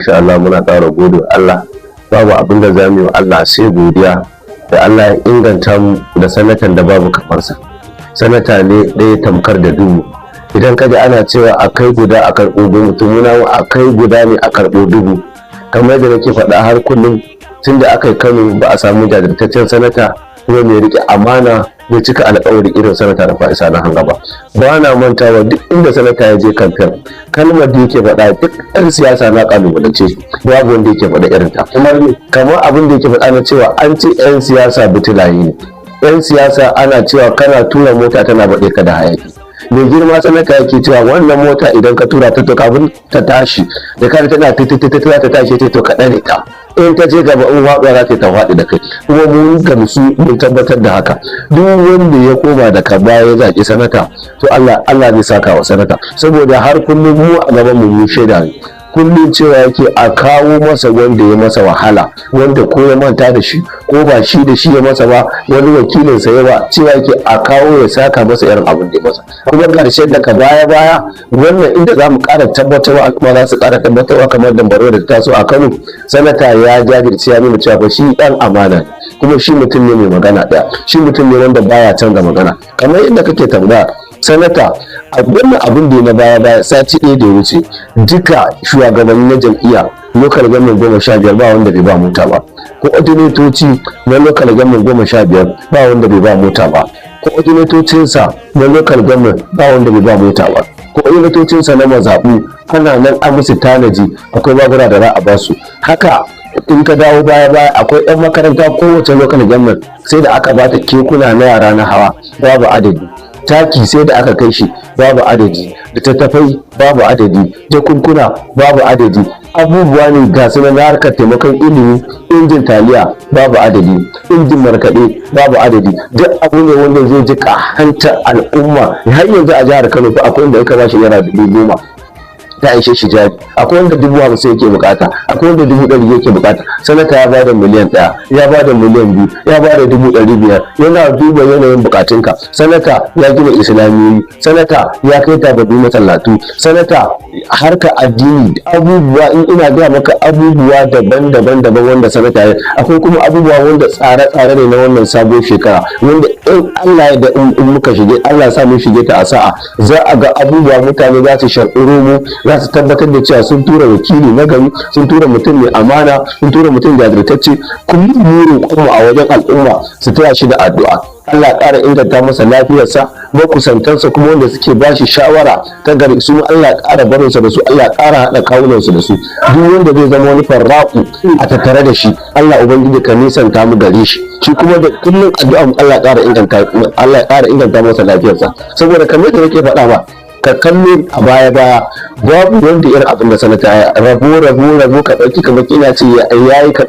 insha Allah muna ƙara gode wa Allah, babu abin da za mu yi wa Allah sai godiya da Allah ya inganta mu da sanatan da babu kamarsa. Sanata ne ɗaya tamkar da dubu. Idan kaji ana cewa a kai guda a karɓo dubu, to muna a kai guda ne a karɓo dubu. Kamar da nake faɗa har kullum, tun da aka yi Kano ba a samu jajirtaccen sanata kuma mai riƙe amana ya cika alƙawari irin sanata Rufa'i Sani Hanga ba. Ba na mantawa duk inda sanata ya je kamfen, kalmar da yake faɗa duk ɗan siyasa na ƙalubalance babu wanda yake faɗa irin ta. Kamar abin da yake faɗa na cewa an ce 'yan siyasa butulaye ne. 'Yan siyasa ana cewa kana tura mota tana baɗe ka da hayaki. Mai girma sanata yake cewa wannan mota idan ka tura ta to kafin ta tashi da kada tana ta tashi to ka ɗane ta. In ta je gaba in waɗuwa za ta faɗi da kai, kuma mun gamsu mun tabbatar da haka. Duk wanda ya koma daga baya ya zaƙi sanata, to Allah zai saka wa sanata, saboda har kullum mu a gaban mu shaida ne. Kullum cewa yake a kawo masa wanda ya masa wahala, wanda ko ya manta da shi ko ba shi da shi ya masa ba, wani wakilinsa ya ba, cewa yake a kawo ya saka masa irin abin da ya masa. Kuma ƙarshen daga baya wannan inda za mu ƙara tabbatarwa kuma za su ƙara tabbatarwa kamar Dambaro da ta taso a Kano, sanata ya jajirce ya nuna cewa shi ɗan amana kuma shi mutum ne mai magana ɗaya, shi mutum ne wanda baya canza magana. Kamar inda kake tambaya sanata, wannan abin da na baya sati ɗaya da ya wuce, duka shugabanni na jam'iyya lokal government 15 ba wanda bai ba mota ba, coordinatoci na lokal government 15 ba wanda bai ba mota ba, coordinatocinsa na lokal government ba wanda bai ba mota ba, coordinatocinsa na mazaɓu ana nan an musu tanaji, akwai babura da za a ba su. Haka in ka dawo baya akwai 'yan makaranta kowace lokal government sai da aka bata kekuna na yara na hawa babu adadi, taki sai da aka kai shi babu adadi, littattafai babu adadi, jakunkuna babu adadi, abubuwa ne ga su na harkar taimakon ilimi, injin taliya babu adadi, injin markaɗe babu adadi. Duk abu ne wanda zai ji hantar al'umma. Har yanzu a jihar Kano fa akwai wanda aka ba shi naira 10,000 ta aishe shi jari, akwai wanda 50,000 yake bukata, akwai wanda 100,000 yake bukata. Sanata ya bada miliyan 1, ya bada miliyan 2, ya bada 500,000, yana duba yanayin bukatunka. Sanata ya gina islamiyoyi, sanata ya kai tababbin masallatu, sanata harka addini, abubuwa in ina gaya maka abubuwa daban-daban wanda sanata ya. Akwai kuma abubuwa wanda tsare-tsare ne na wannan sabon shekara, wanda in Allah ya da in muka shige, Allah ya sa mun shige ta a sa'a, za a ga abubuwa mutane za su sharɓi romo, za su tabbatar da cewa sun tura wakili na gari, sun tura mutum mai amana, sun tura mutum jajirtacce. Kullum mu roƙonmu a wajen al'umma su taya shi da addu'a. Allah ƙara inganta masa lafiyarsa, makusantansa kuma wanda suke ba shi shawara ta gari su Allah ƙara barinsa da su, Allah ƙara haɗa kawunansu da su. Duk wanda zai zama wani farraƙu a tattare da shi, Allah ubangiji ka nisanta mu gare shi. Shi kuma da kullum addu'a Allah ƙara inganta masa lafiyarsa, saboda kamar da nake faɗa ba, ka kallo a baya babu wanda irin abin da sanata ya rabo ka ɗauki kamar kina ce ya yi ka